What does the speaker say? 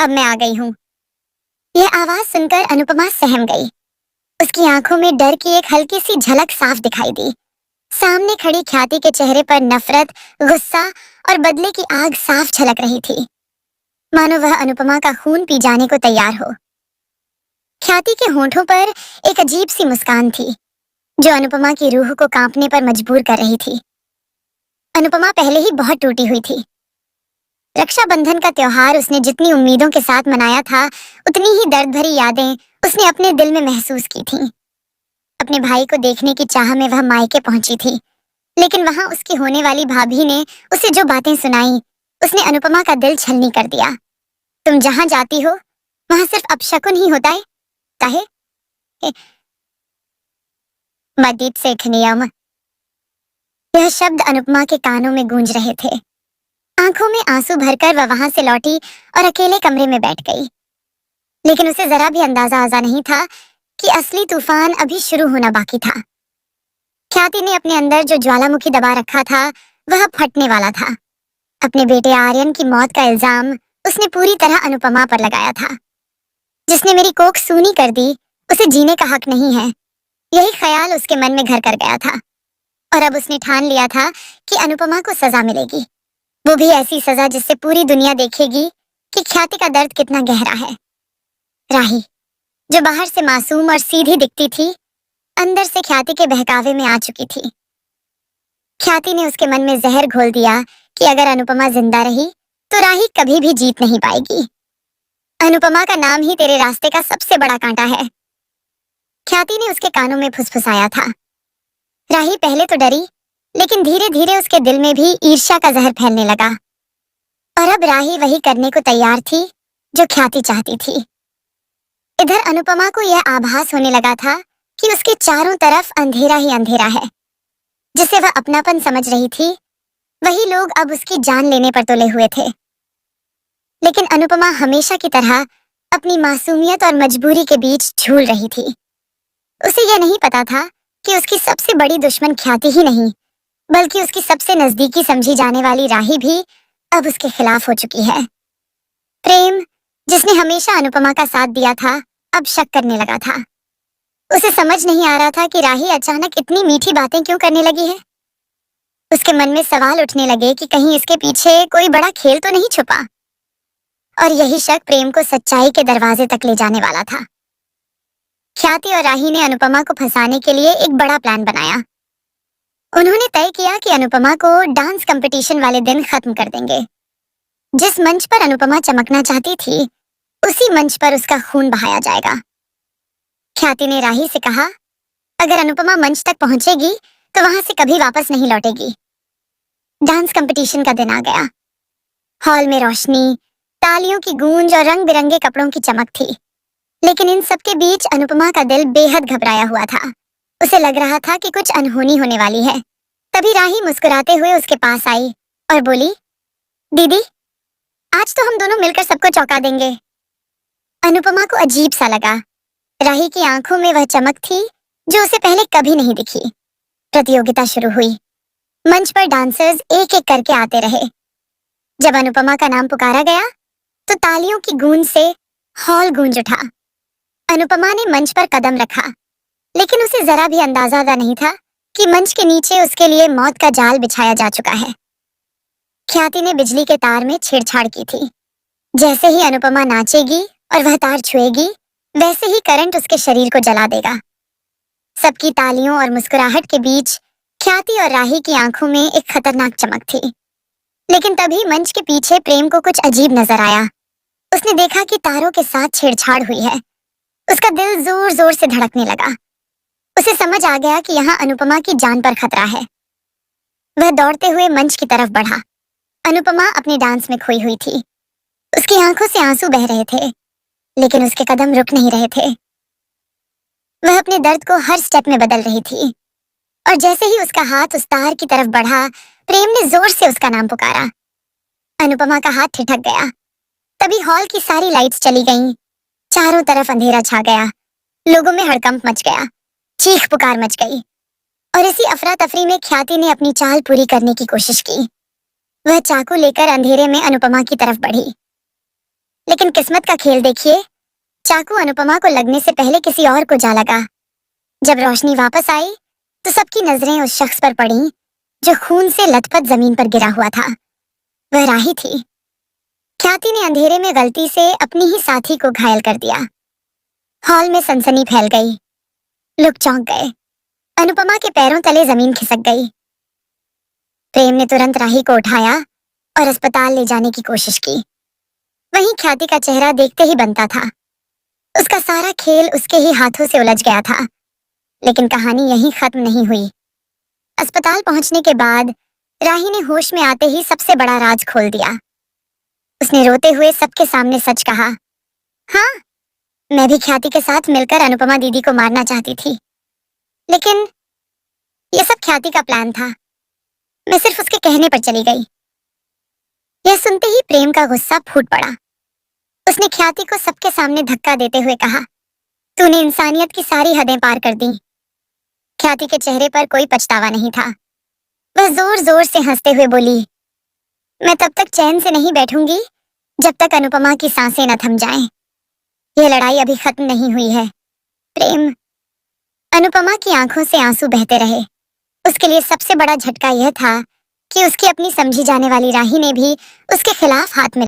अब मैं आ गई हूँ। यह आवाज सुनकर अनुपमा सहम गई। उसकी आंखों में डर की एक हल्की सी झलक साफ दिखाई दी। सामने खड़ी ख्याति के चेहरे पर नफरत, गुस्सा और बदले की आग साफ झलक रही थी, मानो वह अनुपमा का खून पी जाने को तैयार हो। ख्याति के होंठों पर एक अजीब सी मुस्कान थी, जो अनुपमा की रूह को कांपने पर मजबूर कर रही थी। अनुपमा पहले ही बहुत टूटी हुई थी। रक्षाबंधन का त्योहार उसने जितनी उम्मीदों के साथ मनाया था, उतनी ही दर्द भरी यादें उसने अपने दिल में महसूस की थीं। अपने भाई को देखने की चाह में वह मायके पहुंची थी, लेकिन वहां उसकी होने वाली भाभी ने उसे जो बातें सुनाई, उसने अनुपमा का दिल छलनी कर दिया। तुम जहां जाती हो वहां सिर्फ अपशकुन ही होता है, काहे? मदीद सेठ नियम। यह शब्द अनुपमा के कानों में गूंज रहे थे। आंखों में आंसू भरकर वह वहां से लौटी और अकेले कमरे में बैठ गई। लेकिन उसे जरा भी अंदाजा आजा नहीं था कि असली तूफान अभी शुरू होना बाकी था। ख्याति ने अपने अंदर जो ज्वालामुखी दबा रखा था, वह फटने वाला था। अपने बेटे आर्यन की मौत का इल्जाम उसने पूरी तरह अनुपमा पर लगाया था। जिसने मेरी कोख सूनी कर दी, उसे जीने का हक नहीं है, यही ख्याल उसके मन में घर कर गया था। और अब उसने ठान लिया था कि अनुपमा को सजा मिलेगी, वो भी ऐसी सजा जिससे पूरी दुनिया देखेगी कि ख्याति का दर्द कितना गहरा है। राही, जो बाहर से मासूम और सीधी दिखती थी, अंदर से ख्याति के बहकावे में आ चुकी थी। ख्याति ने उसके मन में जहर घोल दिया कि अगर अनुपमा जिंदा रही तो राही कभी भी जीत नहीं पाएगी। अनुपमा का नाम ही तेरे रास्ते का सबसे बड़ा कांटा है, ख्याति ने उसके कानों में फुसफुसाया था। राही पहले तो डरी, लेकिन धीरे धीरे उसके दिल में भी ईर्ष्या का जहर फैलने लगा। और अब राही वही करने को तैयार थी जो ख्याति चाहती थी। इधर अनुपमा को यह आभास होने लगा था कि उसके चारों तरफ अंधेरा ही अंधेरा है। जिसे वह अपनापन समझ रही थी, वही लोग अब उसकी जान लेने पर तुले हुए थे। लेकिन अनुपमा हमेशा की तरह अपनी मासूमियत और मजबूरी के बीच झूल रही थी। उसे यह नहीं पता था कि उसकी सबसे बड़ी दुश्मन ख्याति ही नहीं, बल्कि उसकी सबसे नजदीकी समझी जाने वाली राही भी अब उसके खिलाफ हो चुकी है। प्रेम, जिसने हमेशा अनुपमा का साथ दिया था, अब शक करने लगा था। उसे समझ नहीं आ रहा था कि राही अचानक इतनी मीठी बातें क्यों करने लगी है। उसके मन में सवाल उठने लगे कि कहीं इसके पीछे कोई बड़ा खेल तो नहीं छुपा। और यही शक प्रेम को सच्चाई के दरवाजे तक ले जाने वाला था। ख्याति और राही ने अनुपमा को फंसाने के लिए एक बड़ा प्लान बनाया। उन्होंने तय किया कि अनुपमा को डांस कंपटीशन वाले दिन खत्म कर देंगे। जिस मंच पर अनुपमा चमकना चाहती थी, उसी मंच पर उसका खून बहाया जाएगा। ख्याति ने राही से कहा, अगर अनुपमा मंच तक पहुंचेगी तो वहां से कभी वापस नहीं लौटेगी। डांस कंपटीशन का दिन आ गया। हॉल में रोशनी, तालियों की गूंज और रंग बिरंगे कपड़ों की चमक थी। लेकिन इन सब के बीच अनुपमा का दिल बेहद घबराया हुआ था। उसे लग रहा था कि कुछ अनहोनी होने वाली है। तभी राही मुस्कुराते हुए उसके पास आई और बोली, दीदी, आज तो हम दोनों मिलकर सबको चौंका देंगे। अनुपमा को अजीब सा लगा। राही की आंखों में वह चमक थी जो उसे पहले कभी नहीं दिखी। प्रतियोगिता शुरू हुई। मंच पर डांसर्स एक एक करके आते रहे। जब अनुपमा का नाम पुकारा गया तो तालियों की गूंज से हॉल गूंज उठा। अनुपमा ने मंच पर कदम रखा, लेकिन उसे जरा भी अंदाजा नहीं था कि मंच के नीचे उसके लिए मौत का जाल बिछाया जा चुका है। ख्याति ने बिजली के तार में छेड़छाड़ की थी। जैसे ही अनुपमा नाचेगी और वह तार छुएगी, वैसे ही करंट उसके शरीर को जला देगा। सबकी तालियों और मुस्कुराहट के बीच ख्याति और राही की आंखों में एक खतरनाक चमक थी। लेकिन तभी मंच के पीछे प्रेम को कुछ अजीब नजर आया। उसने देखा कि तारों के साथ छेड़छाड़ हुई है। उसका दिल जोर जोर से धड़कने लगा। उसे समझ आ गया कि यहाँ अनुपमा की जान पर खतरा है। वह दौड़ते हुए मंच की तरफ बढ़ा। अनुपमा अपने डांस में खोई हुई थी। उसकी आंखों से आंसू बह रहे थे, लेकिन उसके कदम रुक नहीं रहे थे। वह अपने दर्द को हर स्टेप में बदल रही थी। और जैसे ही उसका हाथ उस तार की तरफ बढ़ा, प्रेम ने जोर से उसका नाम पुकारा। अनुपमा का हाथ ठिठक गया। तभी हॉल की सारी लाइट्स चली गईं। चारों तरफ अंधेरा छा गया। लोगों में हड़कंप मच गया। चीख पुकार मच गई। और इसी अफरा तफरी में ख्याति ने अपनी चाल पूरी करने की कोशिश की। वह चाकू लेकर अंधेरे में अनुपमा की तरफ बढ़ी। लेकिन किस्मत का खेल देखिए, चाकू अनुपमा को लगने से पहले किसी और को जा लगा। जब रोशनी वापस आई तो सबकी नजरें उस शख्स पर पड़ी जो खून से लथपथ जमीन पर गिरा हुआ था। वह राही थी। ख्याति ने अंधेरे में गलती से अपनी ही साथी को घायल कर दिया। हॉल में सनसनी फैल गई। लोग चौंक गए। अनुपमा के पैरों तले जमीन खिसक गई। प्रेम ने तुरंत राही को उठाया और अस्पताल ले जाने की कोशिश की। वहीं ख्याति का चेहरा देखते ही बनता था। उसका सारा खेल उसके ही हाथों से उलझ गया था। लेकिन कहानी यहीं खत्म नहीं हुई। अस्पताल पहुंचने के बाद राही ने होश में आते ही सबसे बड़ा राज खोल दिया। उसने रोते हुए सबके सामने सच कहा, हाँ, मैं भी ख्याति के साथ मिलकर अनुपमा दीदी को मारना चाहती थी, लेकिन यह सब ख्याति का प्लान था। मैं सिर्फ उसके कहने पर चली गई। यह सुनते ही प्रेम का गुस्सा फूट पड़ा। उसने ख्याति को सबके सामने धक्का देते हुए कहा, तूने इंसानियत की सारी हदें पार कर दी। ख्याति के चेहरे पर कोई पछतावा नहीं था। वह जोर जोर से हंसते हुए बोली, मैं तब तक चैन से नहीं बैठूंगी जब तक अनुपमा की सांसें न थम जाएं। यह लड़ाई अभी खत्म नहीं हुई है। प्रेम। अनुपमा की आंखों से आंसू बहते रहे। उसके लिए सबसे बड़ा झटका यह था कि उसकी अपनी समझी जाने वाली राही ने भी उसके खिलाफ हाथ में